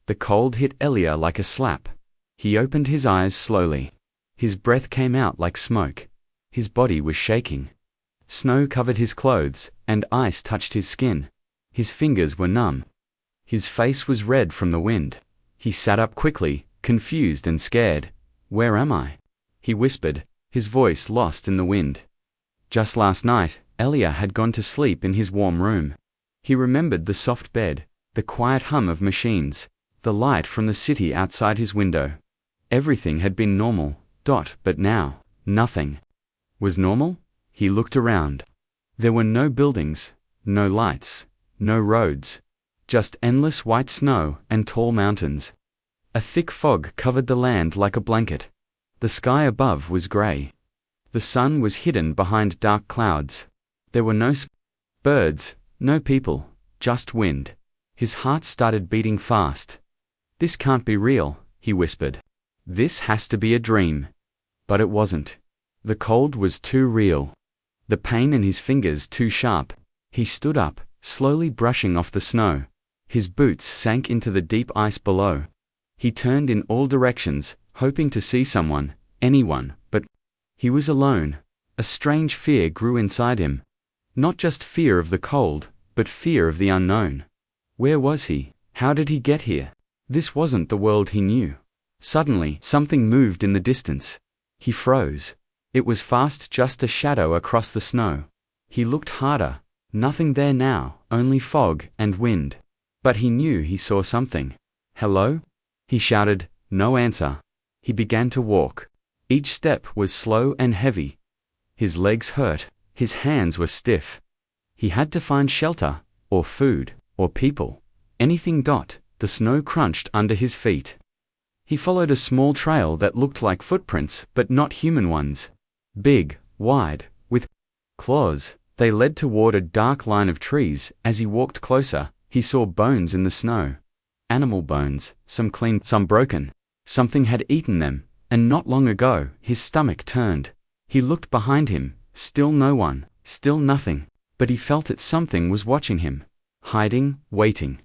The cold hit Elia like a slap. He opened his eyes slowly. His breath came out like smoke. His body was shaking. Snow covered his clothes, and ice touched his skin. His fingers were numb. His face was red from the wind. He sat up quickly, confused and scared. "Where am I?" he whispered, his voice lost in the wind. Just last night, Elia had gone to sleep in his warm room. He remembered the soft bed, the quiet hum of machines, the light from the city outside his window. Everything had been normal, but now, nothing was normal. He looked around. There were no buildings, no lights, no roads, just endless white snow and tall mountains. A thick fog covered the land like a blanket. The sky above was gray. The sun was hidden behind dark clouds. There were no birds, no people, just wind. His heart started beating fast. "This can't be real," he whispered. "This has to be a dream." But it wasn't. The cold was too real. The pain in his fingers too sharp. He stood up, slowly brushing off the snow. His boots sank into the deep ice below. He turned in all directions, hoping to see someone, anyone, but he was alone. A strange fear grew inside him. Not just fear of the cold, but fear of the unknown. Where was he? How did he get here? This wasn't the world he knew. Suddenly, something moved in the distance. He froze. It was fast, just a shadow across the snow. He looked harder. Nothing there now, only fog and wind. But he knew he saw something. "Hello?" he shouted. No answer. He began to walk. Each step was slow and heavy. His legs hurt. His hands were stiff. He had to find shelter, or food, or people. Anything. The snow crunched under his feet. He followed a small trail that looked like footprints, but not human ones. Big, wide, with claws, they led toward a dark line of trees. As he walked closer, he saw bones in the snow. Animal bones, some clean, some broken. Something had eaten them, and not long ago. His stomach turned. He looked behind him, still no one, still nothing. But he felt that something was watching him, hiding, waiting.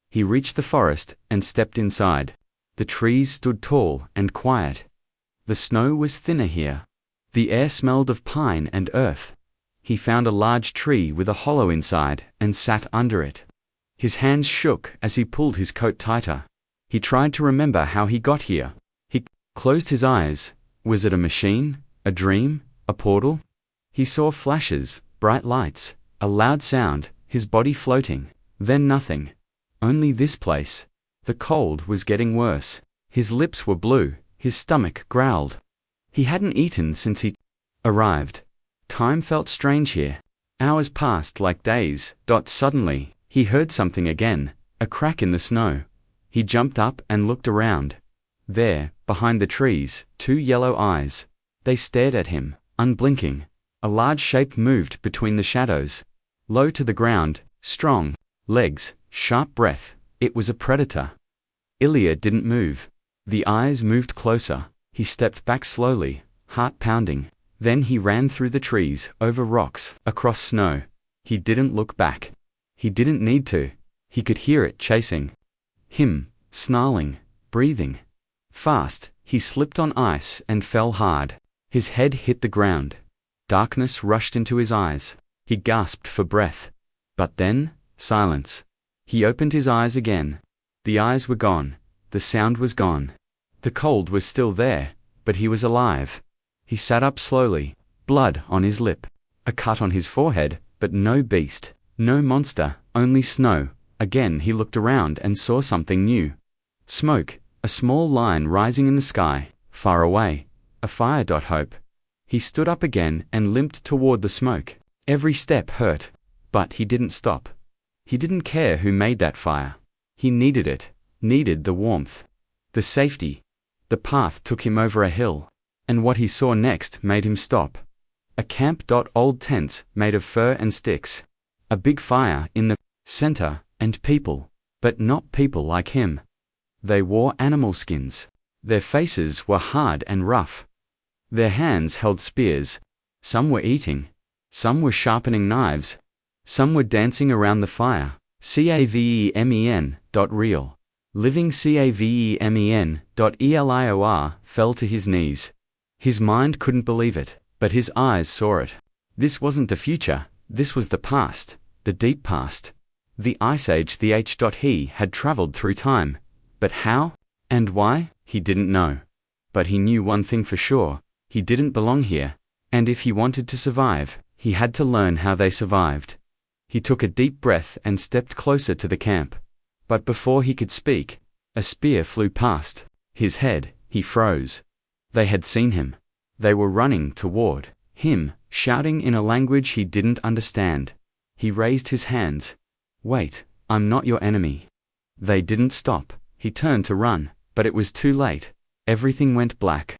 He reached the forest and stepped inside. The trees stood tall and quiet. The snow was thinner here. The air smelled of pine and earth. He found a large tree with a hollow inside and sat under it. His hands shook as he pulled his coat tighter. He tried to remember how he got here. He closed his eyes. Was it a machine? A dream? A portal? He saw flashes, bright lights, a loud sound, his body floating. Then nothing. Only this place. The cold was getting worse. His lips were blue, his stomach growled. He hadn't eaten since he arrived. Time felt strange here. Hours passed like days. Suddenly, he heard something again, a crack in the snow. He jumped up and looked around. There, behind the trees, two yellow eyes. They stared at him, unblinking. A large shape moved between the shadows. Low to the ground, strong legs, sharp breath. It was a predator. Ilya didn't move. The eyes moved closer. He stepped back slowly, heart pounding. Then he ran through the trees, over rocks, across snow. He didn't look back. He didn't need to. He could hear it chasing him, snarling, breathing fast. He slipped on ice and fell hard. His head hit the ground. Darkness rushed into his eyes. He gasped for breath. But then, silence. He opened his eyes again. The eyes were gone. The sound was gone. The cold was still there, but he was alive. He sat up slowly, blood on his lip, a cut on his forehead, but no beast, no monster, only snow. Again he looked around and saw something new. Smoke, a small line rising in the sky, far away, a fire. Hope. He stood up again and limped toward the smoke. Every step hurt, but he didn't stop. He didn't care who made that fire. He needed it, needed the warmth, the safety. The path took him over a hill, and what he saw next made him stop. A camp. Old tents made of fur and sticks. A big fire in the center, and people, but not people like him. They wore animal skins. Their faces were hard and rough. Their hands held spears. Some were eating. Some were sharpening knives. Some were dancing around the fire. CAVEMEN. Real. Living Cavemen.Elior fell to his knees. His mind couldn't believe it, but his eyes saw it. This wasn't the future, this was the past, the deep past. The Ice Age. He had traveled through time. But how? And why? He didn't know. But he knew one thing for sure, he didn't belong here, and if he wanted to survive, he had to learn how they survived. He took a deep breath and stepped closer to the camp. But before he could speak, a spear flew past his head. He froze. They had seen him. They were running toward him, shouting in a language he didn't understand. He raised his hands. Wait, I'm not your enemy. They didn't stop. He turned to run, but it was too late. Everything went black.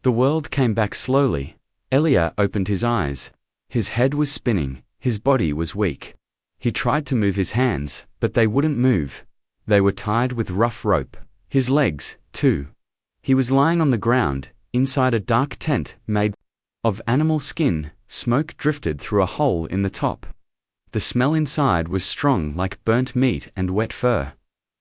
The world came back slowly. Elia opened his eyes. His head was spinning, his body was weak. He tried to move his hands, but they wouldn't move. They were tied with rough rope. His legs, too. He was lying on the ground, inside a dark tent made of animal skin. Smoke drifted through a hole in the top. The smell inside was strong like burnt meat and wet fur.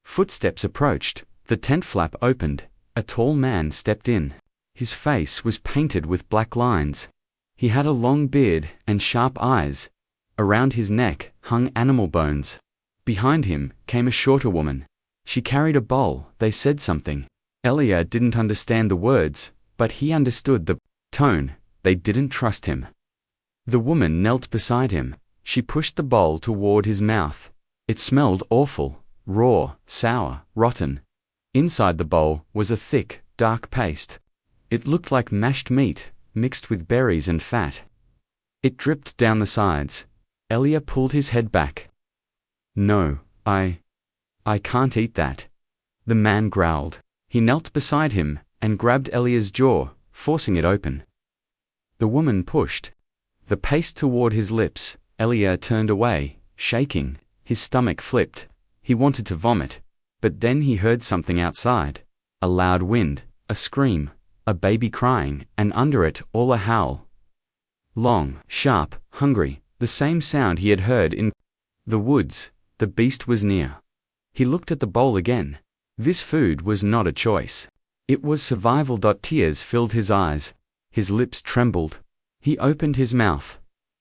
Footsteps approached. The tent flap opened. A tall man stepped in. His face was painted with black lines. He had a long beard and sharp eyes. Around his neck hung animal bones. Behind him came a shorter woman. She carried a bowl. They said something. Elia didn't understand the words, but he understood the tone. They didn't trust him. The woman knelt beside him. She pushed the bowl toward his mouth. It smelled awful, raw, sour, rotten. Inside the bowl was a thick, dark paste. It looked like mashed meat, mixed with berries and fat. It dripped down the sides. Elia pulled his head back. No, I can't eat that. The man growled. He knelt beside him and grabbed Elia's jaw, forcing it open. The woman pushed the paste toward his lips. Elia turned away, shaking. His stomach flipped. He wanted to vomit. But then he heard something outside. A loud wind, a scream, a baby crying, and under it all a howl. Long, sharp, hungry, the same sound he had heard in the woods. The beast was near. He looked at the bowl again. This food was not a choice. It was survival. Tears filled his eyes. His lips trembled. He opened his mouth.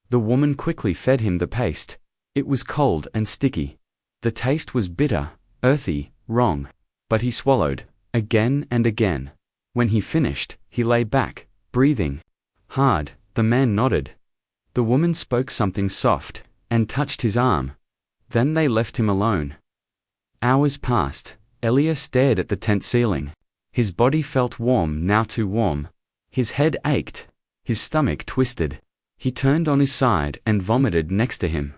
The woman quickly fed him the paste. It was cold and sticky. The taste was bitter, earthy, wrong. But he swallowed, again and again. When he finished, he lay back, breathing hard. The man nodded. The woman spoke something soft, and touched his arm. Then they left him alone. Hours passed. Elia stared at the tent ceiling. His body felt warm, now too warm. His head ached. His stomach twisted. He turned on his side and vomited next to him.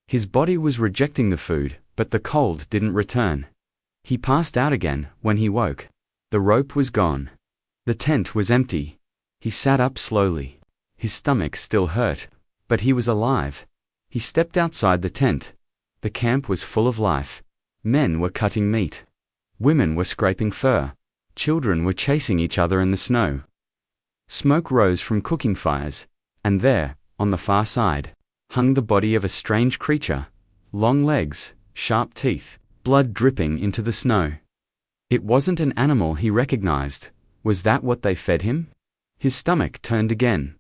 His body was rejecting the food, but the cold didn't return. He passed out again when he woke. The rope was gone. The tent was empty. He sat up slowly. His stomach still hurt, but he was alive. He stepped outside the tent. The camp was full of life. Men were cutting meat. Women were scraping fur. Children were chasing each other in the snow. Smoke rose from cooking fires, and there, on the far side, hung the body of a strange creature. Long legs, sharp teeth, blood dripping into the snow. It wasn't an animal he recognized. Was that what they fed him? His stomach turned again.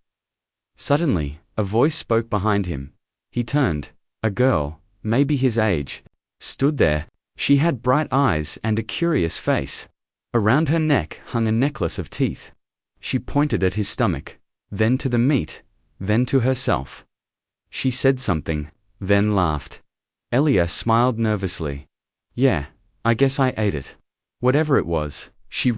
Suddenly, a voice spoke behind him. He turned. A girl, maybe his age, stood there. She had bright eyes and a curious face. Around her neck hung a necklace of teeth. She pointed at his stomach, then to the meat, then to herself. She said something, then laughed. Elia smiled nervously. Yeah, I guess I ate it. Whatever it was. She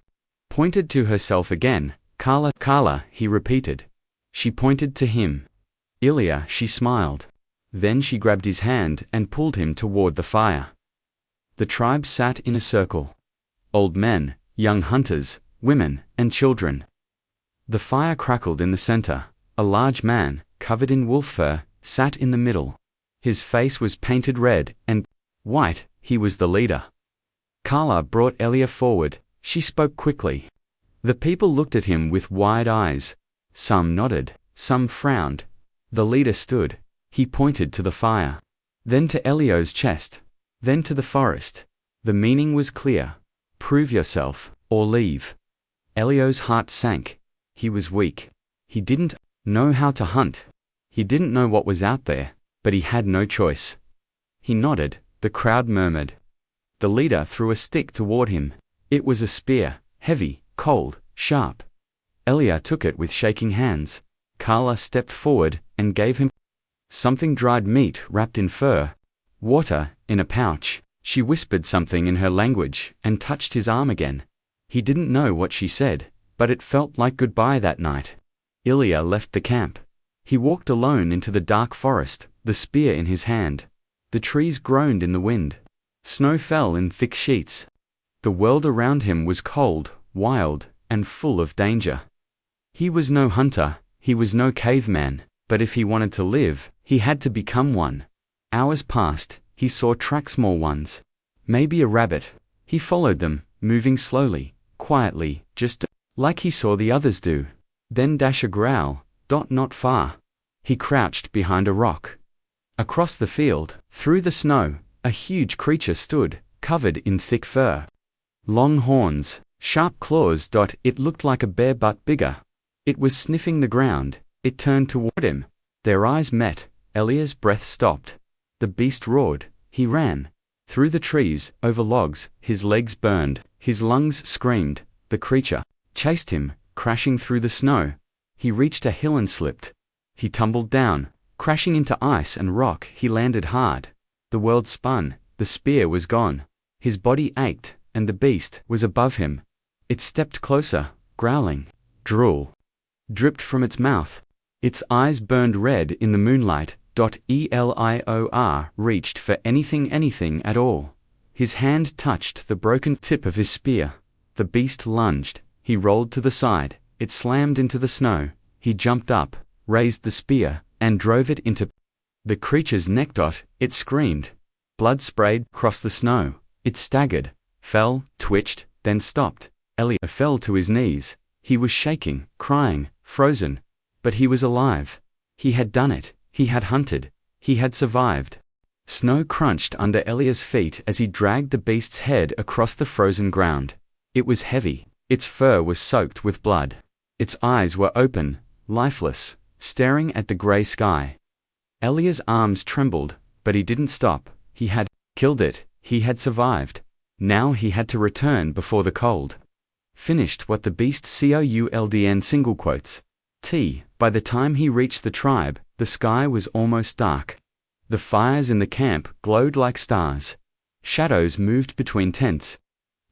pointed to herself again. Carla, he repeated. She pointed to him. Ilya, she smiled. Then she grabbed his hand and pulled him toward the fire. The tribe sat in a circle. Old men, young hunters, women, and children. The fire crackled in the center. A large man, covered in wolf fur, sat in the middle. His face was painted red and white. He was the leader. Carla brought Elia forward. She spoke quickly. The people looked at him with wide eyes. Some nodded, some frowned. The leader stood. He pointed to the fire. Then to Elio's chest. Then to the forest. The meaning was clear. Prove yourself, or leave. Elio's heart sank. He was weak. He didn't know how to hunt. He didn't know what was out there, but he had no choice. He nodded. The crowd murmured. The leader threw a stick toward him. It was a spear, heavy, cold, sharp. Elia took it with shaking hands. Carla stepped forward and gave him something: dried meat wrapped in fur, water in a pouch. She whispered something in her language and touched his arm again. He didn't know what she said, but it felt like goodbye that night. Ilya left the camp. He walked alone into the dark forest, the spear in his hand. The trees groaned in the wind. Snow fell in thick sheets. The world around him was cold, wild, and full of danger. He was no hunter, he was no caveman, but if he wanted to live, he had to become one. Hours passed. He saw tracks, more ones. Maybe a rabbit. He followed them, moving slowly, quietly, just like he saw the others do. Then dash a growl, not far. He crouched behind a rock. Across the field, through the snow, a huge creature stood, covered in thick fur. Long horns, sharp claws. It looked like a bear but bigger. It was sniffing the ground. It turned toward him. Their eyes met. Elia's breath stopped. The beast roared. He ran. Through the trees, over logs, his legs burned, his lungs screamed. The creature chased him, crashing through the snow. He reached a hill and slipped. He tumbled down, crashing into ice and rock. He landed hard. The world spun. The spear was gone. His body ached, and the beast was above him. It stepped closer, growling. Drool dripped from its mouth. Its eyes burned red in the moonlight. Elior reached for anything at all. His hand touched the broken tip of his spear. The beast lunged. He rolled to the side. It slammed into the snow. He jumped up, raised the spear, and drove it into the creature's neck. It screamed. Blood sprayed across the snow. It staggered, fell, twitched, then stopped. Elia fell to his knees. He was shaking, crying, frozen. But he was alive. He had done it. He had hunted. He had survived. Snow crunched under Elia's feet as he dragged the beast's head across the frozen ground. It was heavy. Its fur was soaked with blood. Its eyes were open, lifeless, staring at the gray sky. Elia's arms trembled, but he didn't stop. He had killed it. He had survived. Now he had to return before the cold. Finished what the beast could single quotes. By the time he reached the tribe, the sky was almost dark. The fires in the camp glowed like stars. Shadows moved between tents.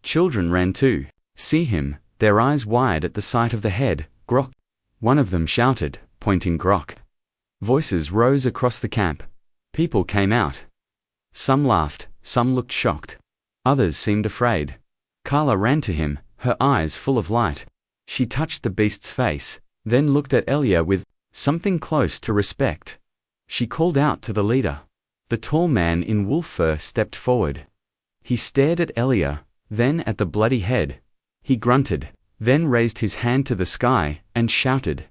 Children ran to see him, their eyes wide at the sight of the head. Grok. One of them shouted, pointing Grok. Voices rose across the camp. People came out. Some laughed, some looked shocked. Others seemed afraid. Carla ran to him, her eyes full of light. She touched the beast's face, then looked at Elia with something close to respect. She called out to the leader. The tall man in wolf fur stepped forward. He stared at Elia, then at the bloody head. He grunted, then raised his hand to the sky and shouted.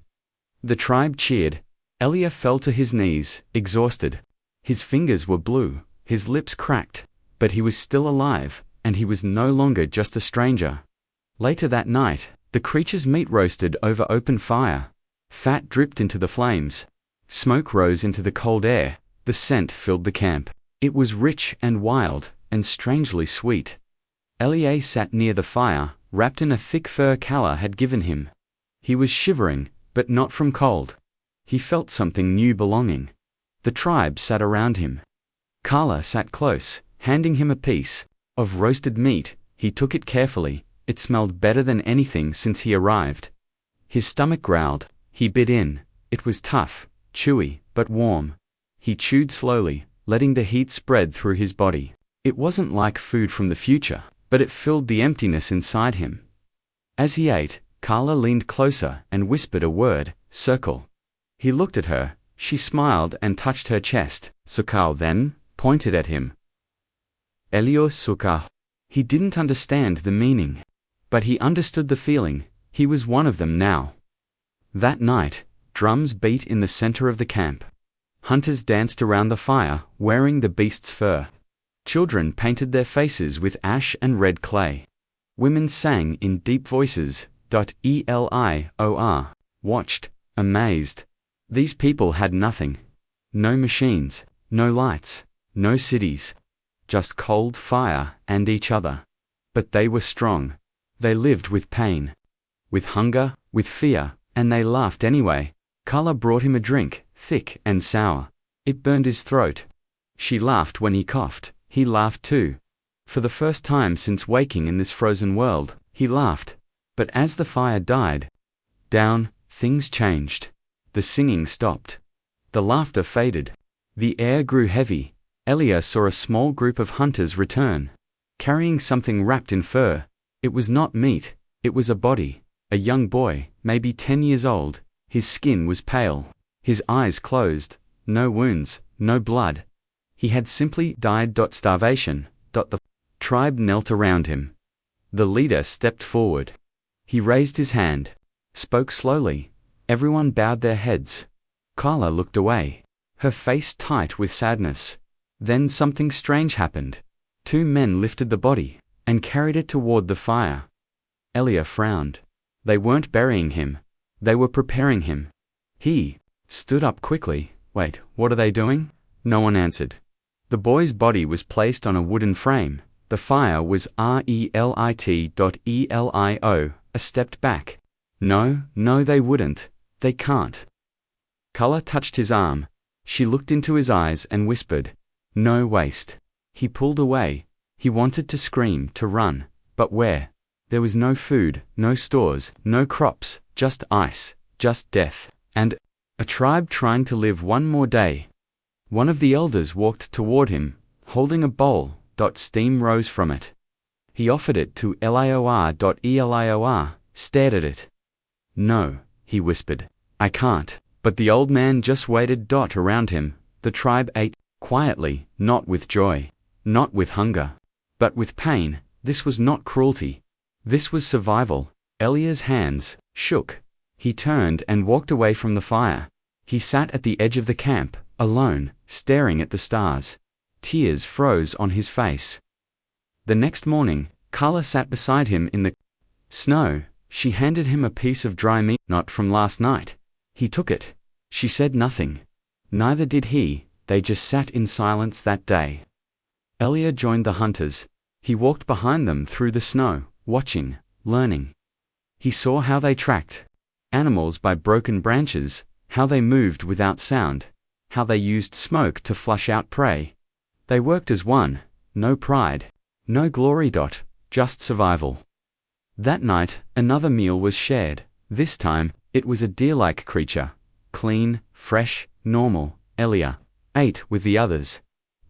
The tribe cheered. Elia fell to his knees, exhausted. His fingers were blue, his lips cracked, but he was still alive, and he was no longer just a stranger. Later that night, the creature's meat roasted over open fire. Fat dripped into the flames. Smoke rose into the cold air. The scent filled the camp. It was rich and wild, and strangely sweet. Elia sat near the fire, wrapped in a thick fur Carla had given him. He was shivering, but not from cold. He felt something new belonging. The tribe sat around him. Carla sat close, handing him a piece of roasted meat. He took it carefully. It smelled better than anything since he arrived. His stomach growled. He bit in. It was tough, chewy, but warm. He chewed slowly, letting the heat spread through his body. It wasn't like food from the future, but it filled the emptiness inside him. As he ate, Carla leaned closer and whispered a word, circle. He looked at her. She smiled and touched her chest. Sukal then pointed at him. Elio Sukal. He didn't understand the meaning, but he understood the feeling. He was one of them now. That night, drums beat in the center of the camp. Hunters danced around the fire, wearing the beast's fur. Children painted their faces with ash and red clay. Women sang in deep voices. Elior watched, amazed. These people had nothing. No machines, no lights, no cities. Just cold fire and each other. But they were strong. They lived with pain, with hunger, with fear, and they laughed anyway. Carla brought him a drink, thick and sour. It burned his throat. She laughed when he coughed. He laughed too. For the first time since waking in this frozen world, he laughed. But as the fire died down, things changed. The singing stopped. The laughter faded. The air grew heavy. Elia saw a small group of hunters return, carrying something wrapped in fur. It was not meat, it was a body. A young boy, maybe 10 years old. His skin was pale. His eyes closed. No wounds, no blood. He had simply died. Starvation. The tribe knelt around him. The leader stepped forward. He raised his hand, spoke slowly. Everyone bowed their heads. Carla looked away, her face tight with sadness. Then something strange happened. 2 men lifted the body and carried it toward the fire. Elia frowned. They weren't burying him. They were preparing him. He stood up quickly. Wait, what are they doing? No one answered. The boy's body was placed on a wooden frame. The fire was relit.elio. Stepped back. No, they wouldn't. They can't. Carla touched his arm. She looked into his eyes and whispered, "No waste." He pulled away. He wanted to scream, to run. But where? There was no food, no stores, no crops, just ice, just death, and a tribe trying to live one more day. One of the elders walked toward him, holding a bowl. Steam rose from it. He offered it to Elior. Elior stared at it. "No," he whispered, "I can't." But the old man just waited. Around him, the tribe ate, quietly, not with joy, not with hunger, but with pain. This was not cruelty. This was survival. Elia's hands shook. He turned and walked away from the fire. He sat at the edge of the camp, alone, staring at the stars. Tears froze on his face. The next morning, Carla sat beside him in the snow. She handed him a piece of dry meat, not from last night. He took it. She said nothing. Neither did he. They just sat in silence that day. Elia joined the hunters. He walked behind them through the snow, watching, learning. He saw how they tracked animals by broken branches, how they moved without sound, how they used smoke to flush out prey. They worked as one, no pride, no glory. Just survival. That night, another meal was shared. This time, it was a deer-like creature. Clean, fresh, normal. Elia ate with the others.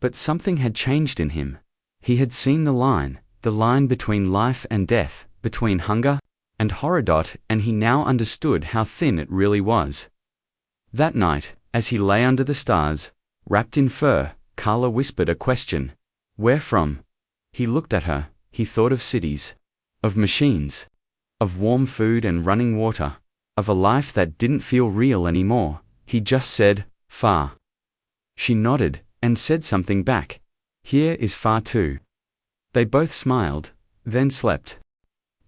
But something had changed in him. He had seen the line between life and death, between hunger and horror. And he now understood how thin it really was. That night, as he lay under the stars, wrapped in fur, Carla whispered a question. "Where from?" He looked at her. He thought of cities, of machines, of warm food and running water, of a life that didn't feel real anymore. He just said, "Far." She nodded and said something back. "Here is far too." They both smiled, then slept.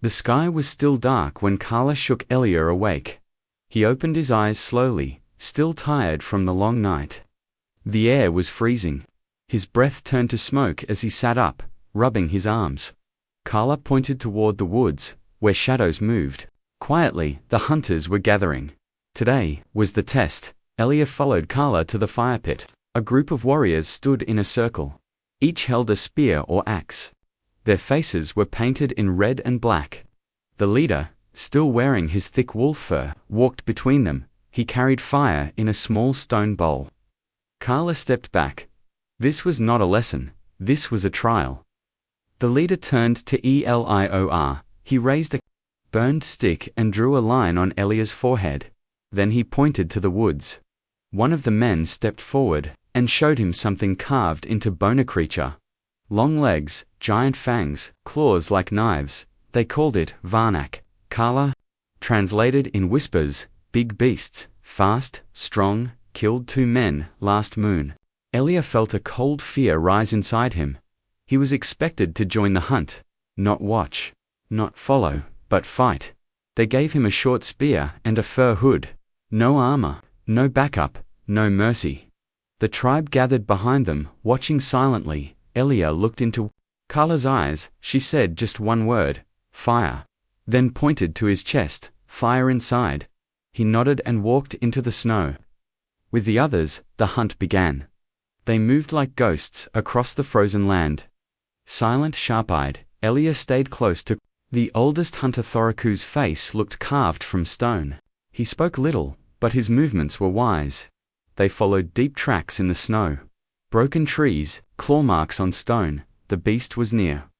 The sky was still dark when Carla shook Elia awake. He opened his eyes slowly, still tired from the long night. The air was freezing. His breath turned to smoke as he sat up, rubbing his arms. Carla pointed toward the woods, where shadows moved. Quietly, the hunters were gathering. Today was the test. Elia followed Carla to the fire pit. A group of warriors stood in a circle. Each held a spear or axe. Their faces were painted in red and black. The leader, still wearing his thick wolf fur, walked between them. He carried fire in a small stone bowl. Carla stepped back. This was not a lesson. This was a trial. The leader turned to Elior. He raised a burned stick and drew a line on Elia's forehead. Then he pointed to the woods. One of the men stepped forward and showed him something carved into bone. A creature. Long legs, giant fangs, claws like knives. They called it Varnak. Carla translated in whispers, "Big beasts, fast, strong, killed 2 men last moon." Elia felt a cold fear rise inside him. He was expected to join the hunt, not watch, not follow, but fight. They gave him a short spear and a fur hood. No armor, no backup, no mercy. The tribe gathered behind them, watching silently. Elia looked into Kala's eyes. She said just one word, fire. Then pointed to his chest, fire inside. He nodded and walked into the snow. With the others, the hunt began. They moved like ghosts across the frozen land. Silent, sharp-eyed, Elia stayed close to the oldest hunter. Thoriku's face looked carved from stone. He spoke little, but his movements were wise. They followed deep tracks in the snow. Broken trees, claw marks on stone. The beast was near.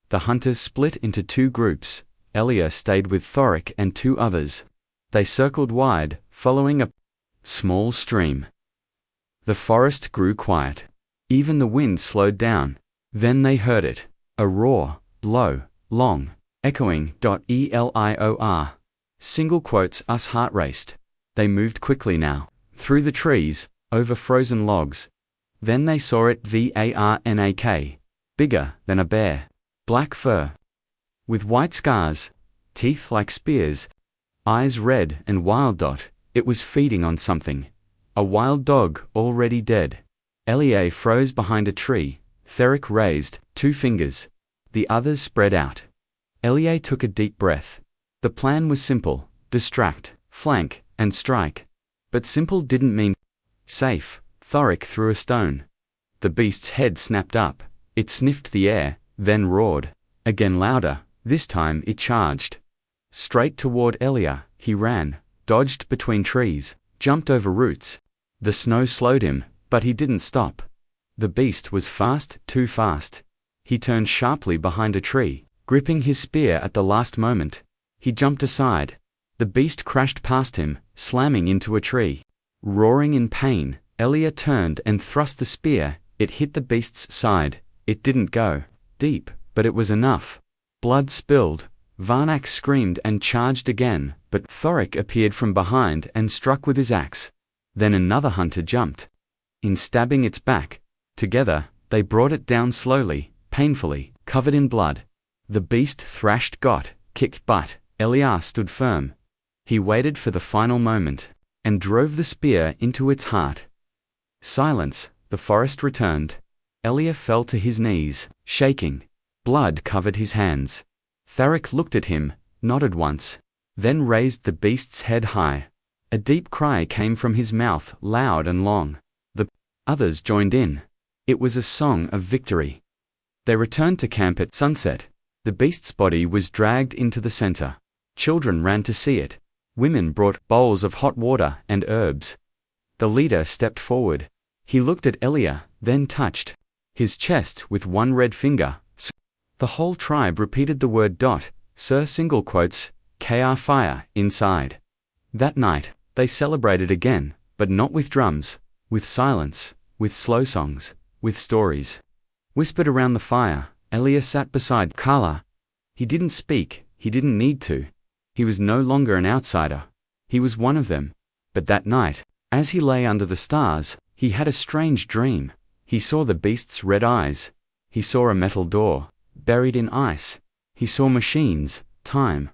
The hunters split into two groups. Elia stayed with Thorik and two others. They circled wide, following a small stream. The forest grew quiet. Even the wind slowed down. Then they heard it. A roar, low, long, echoing. Elior. Single quotes. Us heart raced. They moved quickly now. Through the trees, over frozen logs. Then they saw it. Varnak. Bigger than a bear. Black fur. With white scars. Teeth like spears. Eyes red and wild. It was feeding on something. A wild dog, already dead. Elia froze behind a tree. Thorik raised 2 fingers. The others spread out. Elia took a deep breath. The plan was simple: distract, flank, and strike. But simple didn't mean safe. Thorik threw a stone. The beast's head snapped up. It sniffed the air, then roared. Again louder. This time it charged. Straight toward Elia. He ran, dodged between trees, jumped over roots. The snow slowed him, but he didn't stop. The beast was fast, too fast. He turned sharply behind a tree, gripping his spear at the last moment. He jumped aside. The beast crashed past him, slamming into a tree. Roaring in pain, Elia turned and thrust the spear. It hit the beast's side. It didn't go deep, but it was enough. Blood spilled. Varnak screamed and charged again, but Thorik appeared from behind and struck with his axe. Then another hunter jumped. In stabbing its back, together, they brought it down slowly, painfully, covered in blood. The beast thrashed, kicked butt. Elia stood firm. He waited for the final moment, and drove the spear into its heart. Silence. The forest returned. Elia fell to his knees, shaking. Blood covered his hands. Thorik looked at him, nodded once, then raised the beast's head high. A deep cry came from his mouth, loud and long. The others joined in. It was a song of victory. They returned to camp at sunset. The beast's body was dragged into the center. Children ran to see it. Women brought bowls of hot water and herbs. The leader stepped forward. He looked at Elia, then touched his chest with one red finger. The whole tribe repeated the word Sir single quotes, Kr fire inside. That night, they celebrated again, but not with drums, with silence, with slow songs, with stories. Whispered around the fire, Elia sat beside Kala. He didn't speak, he didn't need to. He was no longer an outsider. He was one of them. But that night, as he lay under the stars, he had a strange dream. He saw the beast's red eyes. He saw a metal door, buried in ice. He saw machines, time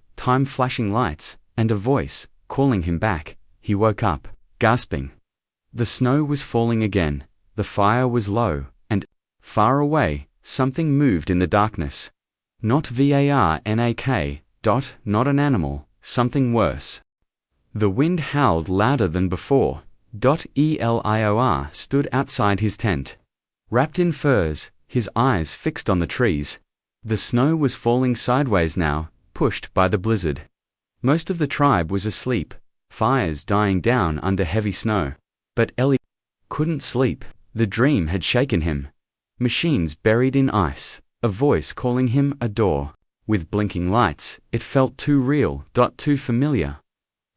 flashing lights, and a voice, calling him back. He woke up, gasping. The snow was falling again. The fire was low, and, far away, something moved in the darkness. Not Varnak. Not an animal, something worse. The wind howled louder than before. Elior stood outside his tent. Wrapped in furs, his eyes fixed on the trees. The snow was falling sideways now, pushed by the blizzard. Most of the tribe was asleep, fires dying down under heavy snow. But Eli couldn't sleep. The dream had shaken him. Machines buried in ice, a voice calling him, a door. With blinking lights, it felt too real, too familiar.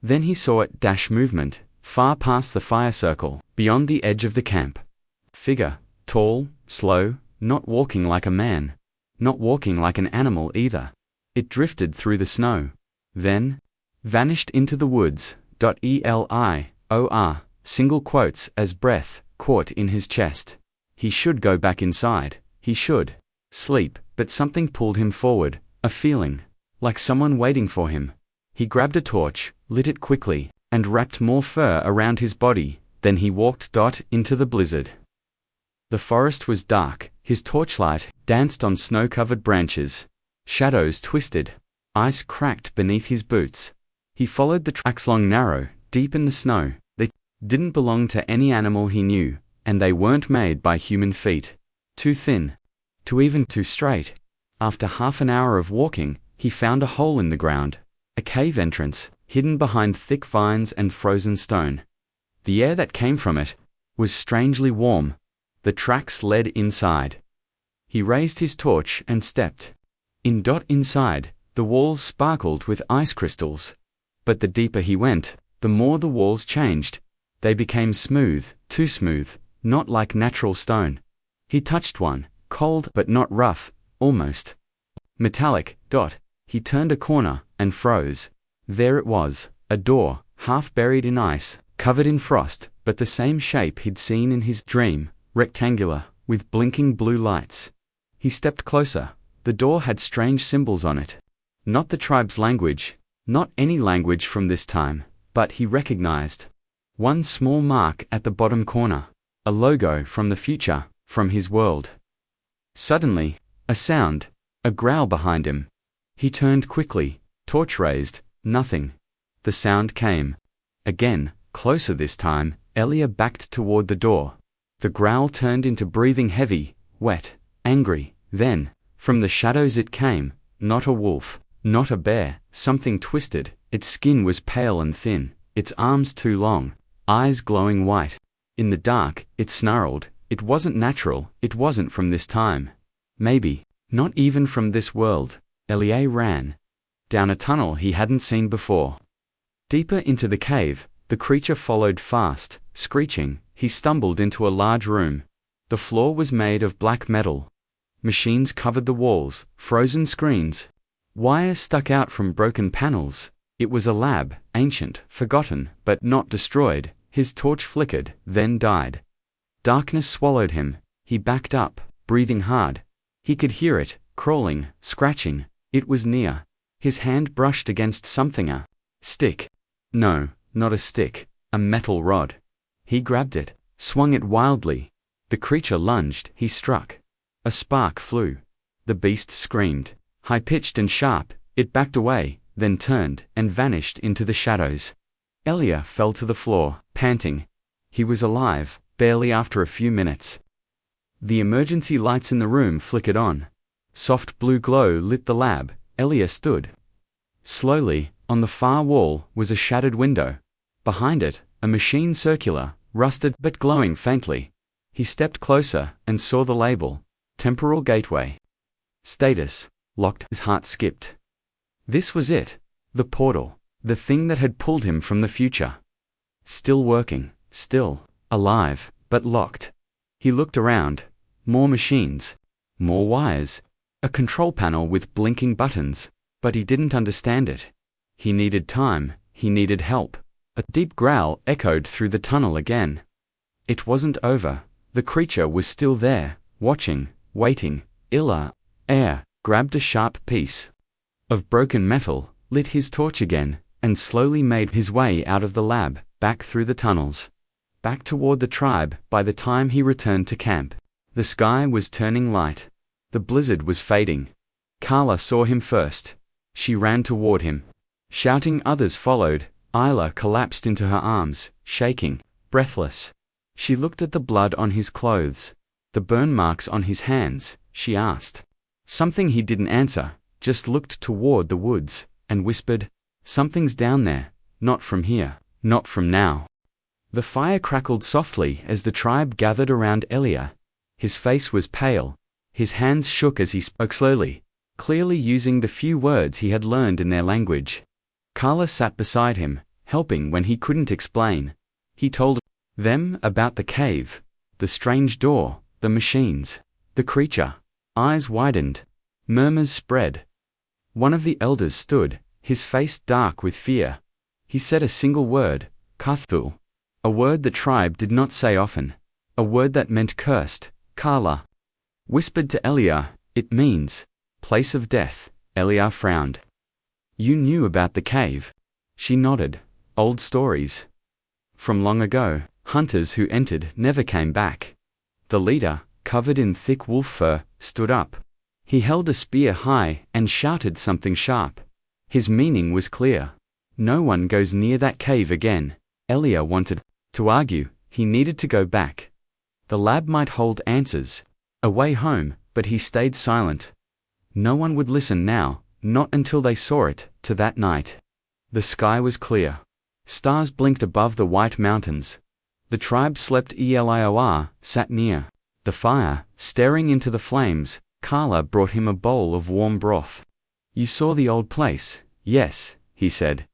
Then he saw it movement, far past the fire circle, beyond the edge of the camp. Figure, tall, slow, not walking like a man. Not walking like an animal either. It drifted through the snow. Then, vanished into the woods. Elior, single quotes as breath, caught in his chest. He should go back inside. He should. Sleep, but something pulled him forward, a feeling, like someone waiting for him. He grabbed a torch, lit it quickly, and wrapped more fur around his body. Then he walked into the blizzard. The forest was dark, his torchlight danced on snow-covered branches. Shadows twisted. Ice cracked beneath his boots. He followed the tracks long narrow, deep in the snow. They didn't belong to any animal he knew, and they weren't made by human feet. Too thin. Too straight. After half an hour of walking, he found a hole in the ground. A cave entrance, hidden behind thick vines and frozen stone. The air that came from it was strangely warm. The tracks led inside. He raised his torch and stepped. Inside, the walls sparkled with ice crystals. But the deeper he went, the more the walls changed. They became smooth, too smooth, not like natural stone. He touched one, cold but not rough, almost metallic. He turned a corner and froze. There it was, a door, half buried in ice, covered in frost, but the same shape he'd seen in his dream, rectangular, with blinking blue lights. He stepped closer. The door had strange symbols on it. Not the tribe's language, not any language from this time, but he recognized one small mark at the bottom corner, a logo from the future, from his world. Suddenly, a sound, a growl behind him. He turned quickly, torch raised, nothing. The sound came. Again, closer this time. Elia backed toward the door. The growl turned into breathing, heavy, wet, angry. Then, from the shadows it came, not a wolf, not a bear, something twisted. Its skin was pale and thin, its arms too long, eyes glowing white. In the dark, it snarled. It wasn't natural, it wasn't from this time. Maybe, not even from this world. Elia ran down a tunnel he hadn't seen before. Deeper into the cave, the creature followed fast, screeching. He stumbled into a large room. The floor was made of black metal. Machines covered the walls, frozen screens. Wires stuck out from broken panels. It was a lab, ancient, forgotten, but not destroyed. His torch flickered, then died. Darkness swallowed him. He backed up, breathing hard. He could hear it, crawling, scratching. It was near. His hand brushed against something, a stick. No, not a stick, a metal rod. He grabbed it, swung it wildly. The creature lunged, he struck. A spark flew. The beast screamed, high-pitched and sharp. It backed away, then turned and vanished into the shadows. Elia fell to the floor, panting. He was alive, barely after a few minutes. The emergency lights in the room flickered on. Soft blue glow lit the lab. Elia stood. Slowly, on the far wall, was a shattered window. Behind it, a machine, circular, rusted but glowing faintly. He stepped closer and saw the label. Temporal Gateway. Status. Locked. His heart skipped. This was it. The portal. The thing that had pulled him from the future. Still working. Still alive, but locked. He looked around. More machines. More wires. A control panel with blinking buttons. But he didn't understand it. He needed time. He needed help. A deep growl echoed through the tunnel again. It wasn't over. The creature was still there, watching, waiting. Elia grabbed a sharp piece of broken metal, lit his torch again, and slowly made his way out of the lab, back through the tunnels. Back toward the tribe. By the time he returned to camp, the sky was turning light. The blizzard was fading. Carla saw him first. She ran toward him. Shouting, others followed. Isla collapsed into her arms, shaking, breathless. She looked at the blood on his clothes, the burn marks on his hands. She asked something. He didn't answer, just looked toward the woods, and whispered, "Something's down there, not from here, not from now." The fire crackled softly as the tribe gathered around Elia. His face was pale. His hands shook as he spoke slowly, clearly using the few words he had learned in their language. Carla sat beside him, helping when he couldn't explain. He told them about the cave, the strange door, the machines, the creature. Eyes widened. Murmurs spread. One of the elders stood, his face dark with fear. He said a single word, Cthulhu. A word the tribe did not say often. A word that meant cursed. Carla whispered to Elia, It means place of death. Elia frowned. You knew about the cave? She nodded. Old stories. From long ago, hunters who entered never came back. The leader, covered in thick wolf fur, stood up. He held a spear high and shouted something sharp. His meaning was clear. No one goes near that cave again. Elia wanted to argue. He needed to go back. The lab might hold answers. A way home, but he stayed silent. No one would listen now, not until they saw it, to that night. The sky was clear. Stars blinked above the white mountains. The tribe slept. Elior sat near the fire, staring into the flames. Carla brought him a bowl of warm broth. You saw the old place? Yes, he said.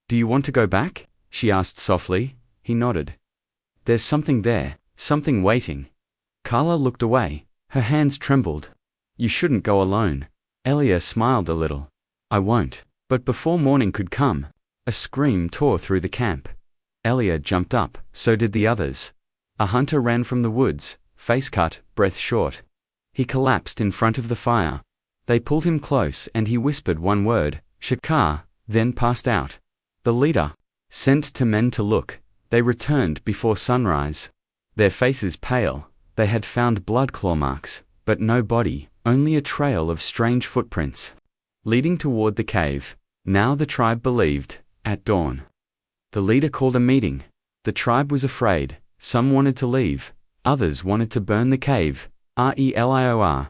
Do you want to go back? She asked softly. He nodded. There's something there, something waiting. Carla looked away. Her hands trembled. You shouldn't go alone. Elia smiled a little. I won't. But before morning could come, a scream tore through the camp. Elia jumped up, so did the others. A hunter ran from the woods, face cut, breath short. He collapsed in front of the fire. They pulled him close and he whispered one word, Shakar, then passed out. The leader sent 2 men to look. They returned before sunrise. Their faces pale. They had found blood claw marks, but no body, only a trail of strange footprints leading toward the cave. Now the tribe believed. At dawn, the leader called a meeting. The tribe was afraid. Some wanted to leave. Others wanted to burn the cave. Relior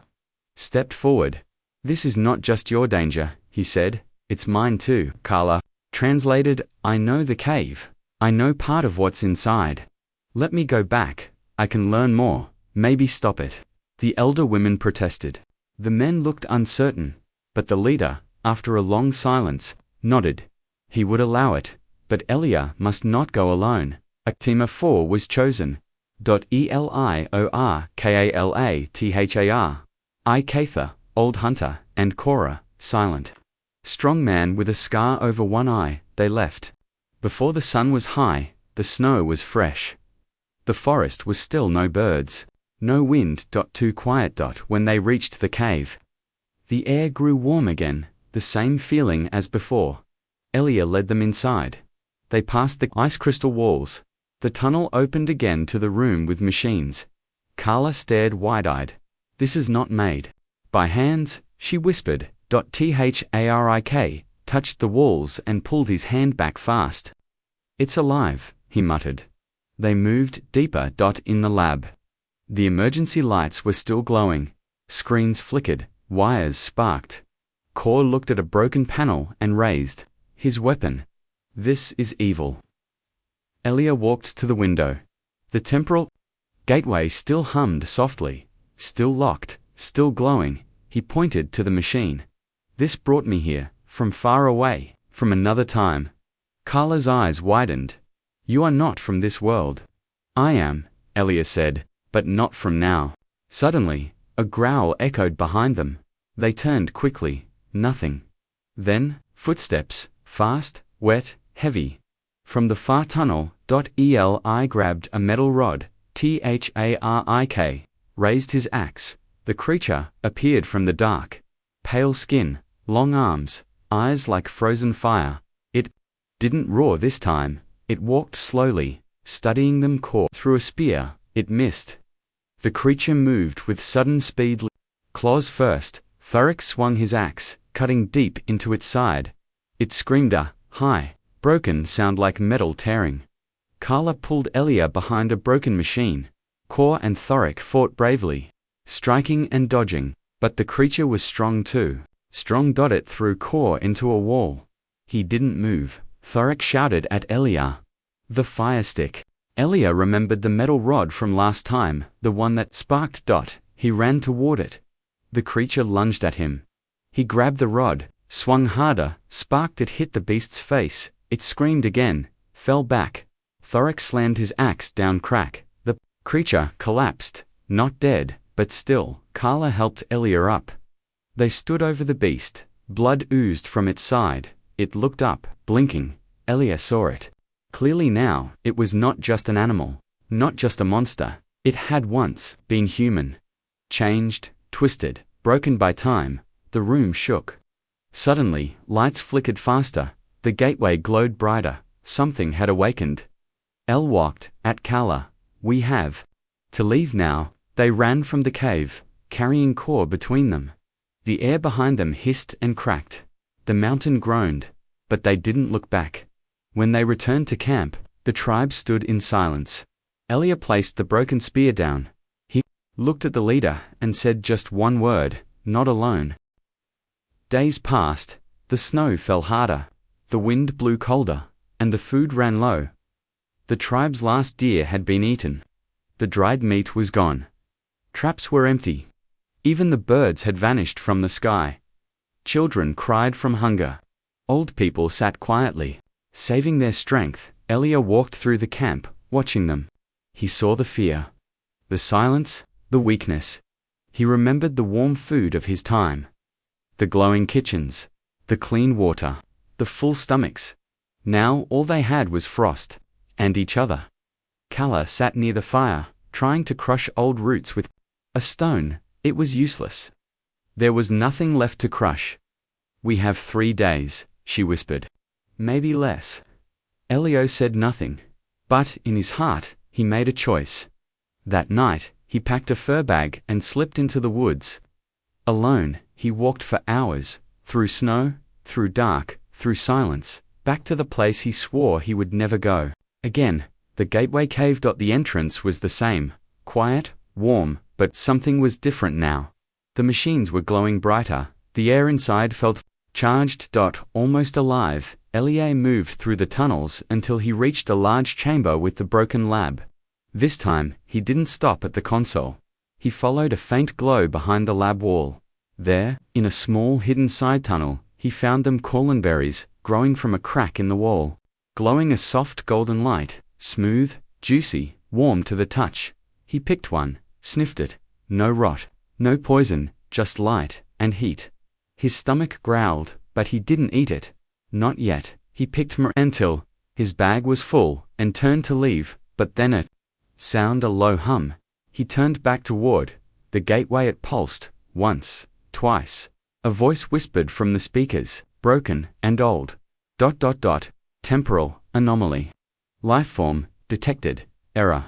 stepped forward. This is not just your danger, he said. It's mine too. Carla translated, I know the cave. I know part of what's inside. Let me go back. I can learn more. Maybe stop it. The elder women protested. The men looked uncertain. But the leader, after a long silence, nodded. He would allow it, but Elia must not go alone. A team of 4 was chosen. Elior Kalathar, Ikatha, old hunter, and Korah, silent. Strong man with a scar over one eye. They left. Before the sun was high, the snow was fresh. The forest was still. No birds, no wind. Too quiet. When they reached the cave, the air grew warm again, the same feeling as before. Elia led them inside. They passed the ice crystal walls. The tunnel opened again to the room with machines. Carla stared wide-eyed. This is not made by hands, she whispered. Tharik touched the walls and pulled his hand back fast. It's alive, he muttered. They moved deeper. In the lab, the emergency lights were still glowing. Screens flickered, wires sparked. Kor looked at a broken panel and raised his weapon. This is evil. Elia walked to the window. The temporal gateway still hummed softly, still locked, still glowing. He pointed to the machine. This brought me here, from far away, from another time. Carla's eyes widened. You are not from this world. I am, Elia said, but not from now. Suddenly, a growl echoed behind them. They turned quickly. Nothing. Then, footsteps, fast, wet, heavy. From the far tunnel, Eli grabbed a metal rod, Tharik, raised his axe. The creature appeared from the dark. Pale skin, long arms, eyes like frozen fire. It didn't roar this time. It walked slowly, studying them. Kor threw a spear. It missed. The creature moved with sudden speed. Claws first, Tharik swung his axe, cutting deep into its side. It screamed a high, broken sound like metal tearing. Carla pulled Elia behind a broken machine. Kor and Tharik fought bravely, striking and dodging, but the creature was strong too. Strong. It threw Kor into a wall. He didn't move. Tharik shouted at Elia. The fire stick. Elia remembered the metal rod from last time, the one that sparked. He ran toward it. The creature lunged at him. He grabbed the rod, swung harder, sparked. It hit the beast's face. It screamed again, fell back. Tharik slammed his axe down. Crack. The creature collapsed, not dead, but still. Carla helped Elia up. They stood over the beast. Blood oozed from its side. It looked up, blinking. Elia saw it clearly now. It was not just an animal, not just a monster. It had once been human. Changed, twisted, Broken by time, the room shook. Suddenly, lights flickered faster, the gateway glowed brighter, something had awakened. El walked at Kala. We have to leave now. They ran from the cave, carrying Kor between them. The air behind them hissed and cracked. The mountain groaned, but they didn't look back. When they returned to camp, the tribe stood in silence. Elia placed the broken spear down. He looked at the leader and said just one word, "Not alone." Days passed, the snow fell harder, the wind blew colder, and the food ran low. The tribe's last deer had been eaten. The dried meat was gone. Traps were empty. Even the birds had vanished from the sky. Children cried from hunger. Old people sat quietly, saving their strength. Elia walked through the camp, watching them. He saw the fear, the silence, the weakness. He remembered the warm food of his time. The glowing kitchens, the clean water, the full stomachs. Now all they had was frost, and each other. Kala sat near the fire, trying to crush old roots with a stone. It was useless. There was nothing left to crush. "We have 3 days," she whispered. "Maybe less." Elio said nothing, but in his heart, he made a choice. That night, he packed a fur bag and slipped into the woods. Alone, he walked for hours, through snow, through dark, through silence, back to the place he swore he would never go again. The gateway cave. The entrance was the same, quiet, warm, but something was different now. The machines were glowing brighter, the air inside felt charged. Almost alive, Elia moved through the tunnels until he reached a large chamber with the broken lab. This time, he didn't stop at the console. He followed a faint glow behind the lab wall. There, in a small hidden side tunnel, he found them cornberries growing from a crack in the wall, glowing a soft golden light, smooth, juicy, warm to the touch. He picked one, sniffed it. No rot, no poison, just light and heat. His stomach growled, but he didn't eat it. Not yet. He picked more until his bag was full and turned to leave, but then it sounded a low hum. He turned back toward the gateway. It pulsed, once, twice. A voice whispered from the speakers, broken and old. ... Temporal anomaly. Lifeform detected. Error.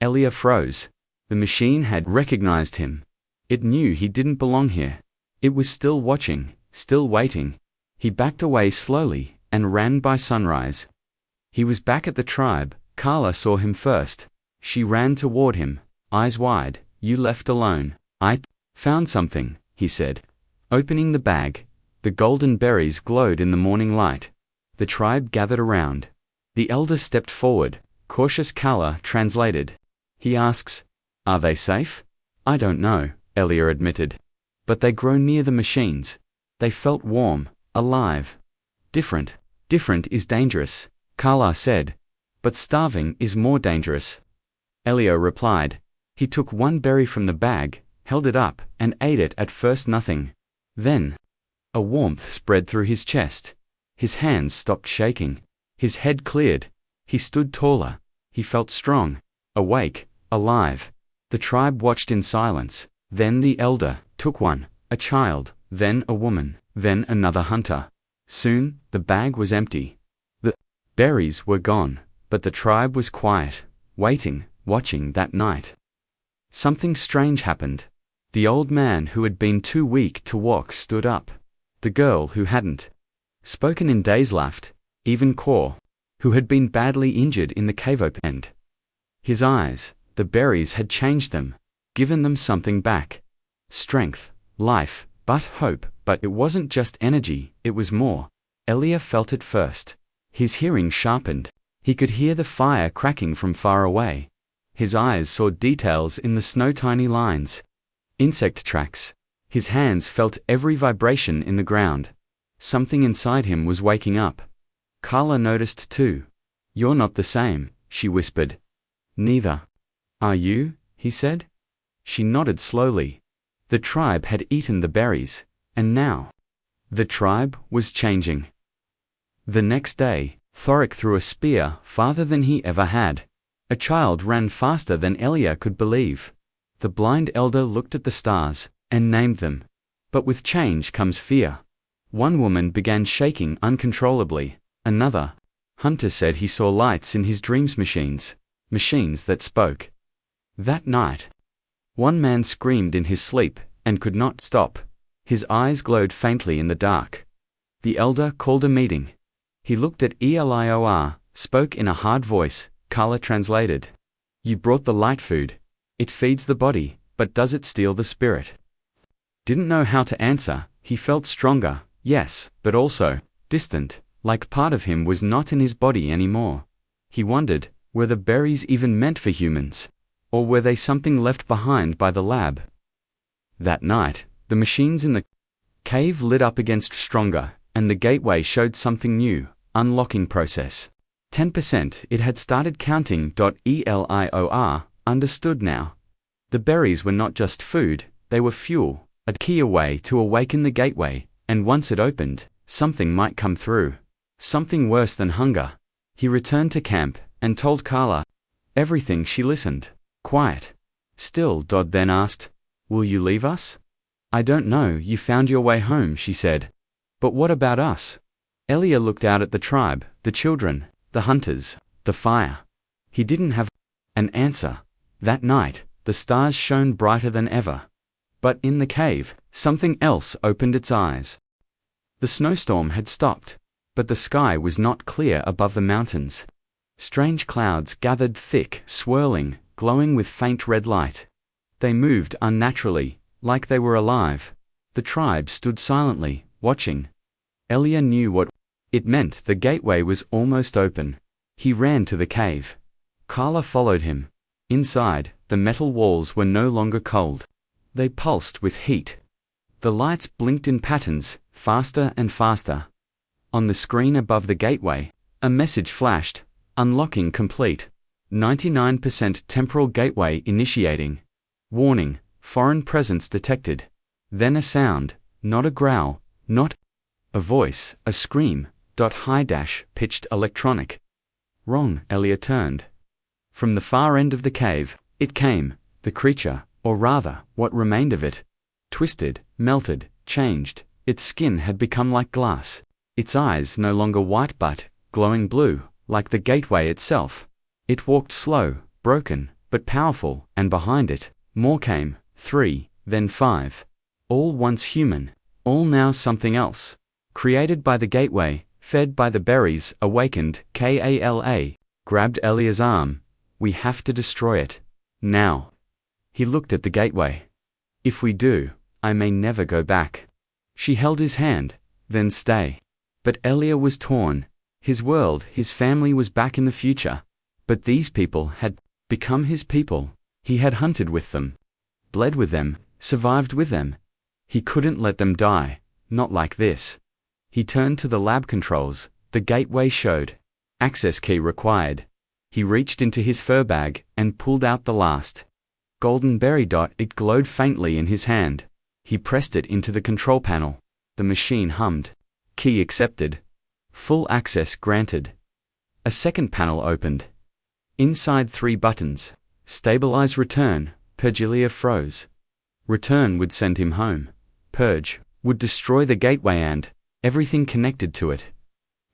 Elia froze. The machine had recognized him. It knew he didn't belong here. It was still watching, still waiting. He backed away slowly and ran by sunrise. He was back at the tribe. Kala saw him first. She ran toward him, eyes wide. "You left alone." "I found something," he said. Opening the bag, the golden berries glowed in the morning light. The tribe gathered around. The elder stepped forward. Cautious. Kala translated. He asks, "Are they safe?" "I don't know," Elia admitted. "But they grow near the machines. They felt warm, alive. Different. Different is dangerous," Kala said. "But starving is more dangerous." Elia replied. He took one berry from the bag, held it up, and ate it. At first nothing. Then a warmth spread through his chest. His hands stopped shaking. His head cleared. He stood taller. He felt strong, awake, alive. The tribe watched in silence. Then the elder took one, a child, then a woman, then another hunter. Soon, the bag was empty. The berries were gone, but the tribe was quiet, waiting, watching. That night, something strange happened. The old man who had been too weak to walk stood up. The girl who hadn't spoken in days laughed. Even Kor, who had been badly injured in the cave, opened his eyes. The berries had changed them, given them something back. Strength, life, but hope. But it wasn't just energy, it was more. Elia felt it first. His hearing sharpened. He could hear the fire cracking from far away. His eyes saw details in the snow, tiny lines, insect tracks. His hands felt every vibration in the ground. Something inside him was waking up. Kala noticed too. "You're not the same," she whispered. "Neither are you," he said. She nodded slowly. The tribe had eaten the berries, and now the tribe was changing. The next day, Thoric threw a spear farther than he ever had. A child ran faster than Elia could believe. The blind elder looked at the stars and named them. But with change comes fear. One woman began shaking uncontrollably. Another hunter said he saw lights in his dreams, machines that spoke. That night, one man screamed in his sleep and could not stop. His eyes glowed faintly in the dark. The elder called a meeting. He looked at Elior, spoke in a hard voice. Carla translated. You brought the light food. It feeds the body, but does it steal the spirit? Didn't know how to answer. He felt stronger, yes, but also distant, like part of him was not in his body anymore. He wondered, were the berries even meant for humans? Or were they something left behind by the lab? That night, the machines in the cave lit up against stronger, and the gateway showed something new, unlocking process. 10%, it had started counting. Elior understood now. The berries were not just food, they were fuel, a key away to awaken the gateway, and once it opened, something might come through. Something worse than hunger. He returned to camp, and told Carla everything. She listened, quiet. Still, Dodd then asked, will you leave us? I don't know, you found your way home, she said. But what about us? Elia looked out at the tribe, the children, the hunters, the fire. He didn't have an answer. That night, the stars shone brighter than ever. But in the cave, something else opened its eyes. The snowstorm had stopped, but the sky was not clear above the mountains. Strange clouds gathered thick, swirling, glowing with faint red light. They moved unnaturally, like they were alive. The tribe stood silently, watching. Elia knew what it meant. The gateway was almost open. He ran to the cave. Carla followed him. Inside, the metal walls were no longer cold. They pulsed with heat. The lights blinked in patterns, faster and faster. On the screen above the gateway, a message flashed, unlocking complete. 99% temporal gateway initiating. Warning, foreign presence detected. Then a sound, not a growl, not a voice, a scream, high-pitched electronic. Wrong, Elia turned. From the far end of the cave, it came, the creature, or rather, what remained of it. Twisted, melted, changed, its skin had become like glass. Its eyes no longer white but glowing blue, like the gateway itself. It walked slow, broken, but powerful, and behind it, more came, 3, then 5. All once human, all now something else. Created by the gateway, fed by the berries, awakened. Kala grabbed Elia's arm. We have to destroy it. Now. He looked at the gateway. If we do, I may never go back. She held his hand, then stay. But Elia was torn. His world, his family was back in the future. But these people had become his people. He had hunted with them, bled with them, survived with them. He couldn't let them die, not like this. He turned to the lab controls. The gateway showed. Access key required. He reached into his fur bag and pulled out the last golden berry. It glowed faintly in his hand. He pressed it into the control panel. The machine hummed. Key accepted. Full access granted. A second panel opened. Inside 3 buttons. Stabilize return. Purge. Froze. Return would send him home. Purge would destroy the gateway and everything connected to it.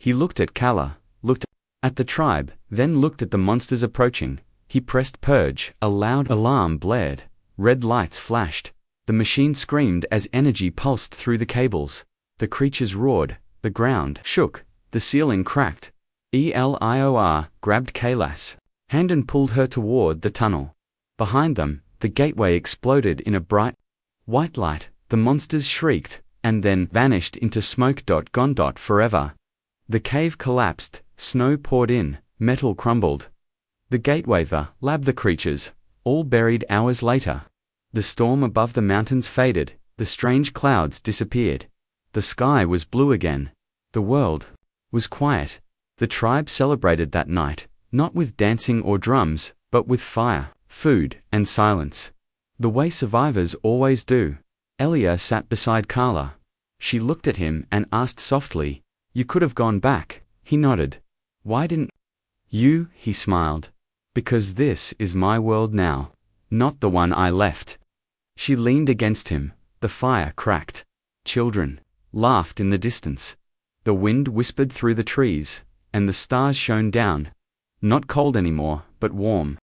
He looked at Kala, looked at the tribe, then looked at the monsters approaching. He pressed purge. A loud alarm blared. Red lights flashed. The machine screamed as energy pulsed through the cables. The creatures roared. The ground shook. The ceiling cracked. Elior grabbed Kala's hand and pulled her toward the tunnel. Behind them, the gateway exploded in a bright white light. The monsters shrieked, and then vanished into smoke. Gone. Forever. The cave collapsed, snow poured in, metal crumbled. The gateway, the lab, the creatures, all buried hours later. The storm above the mountains faded, the strange clouds disappeared. The sky was blue again. The world was quiet. The tribe celebrated that night, not with dancing or drums, but with fire, food, and silence. The way survivors always do. Elia sat beside Carla. She looked at him and asked softly, "You could have gone back." He nodded. "Why didn't you?" He smiled. "Because this is my world now, not the one I left." She leaned against him. The fire cracked. children laughed in the distance. The wind whispered through the trees, and the stars shone down, not cold anymore, but warm.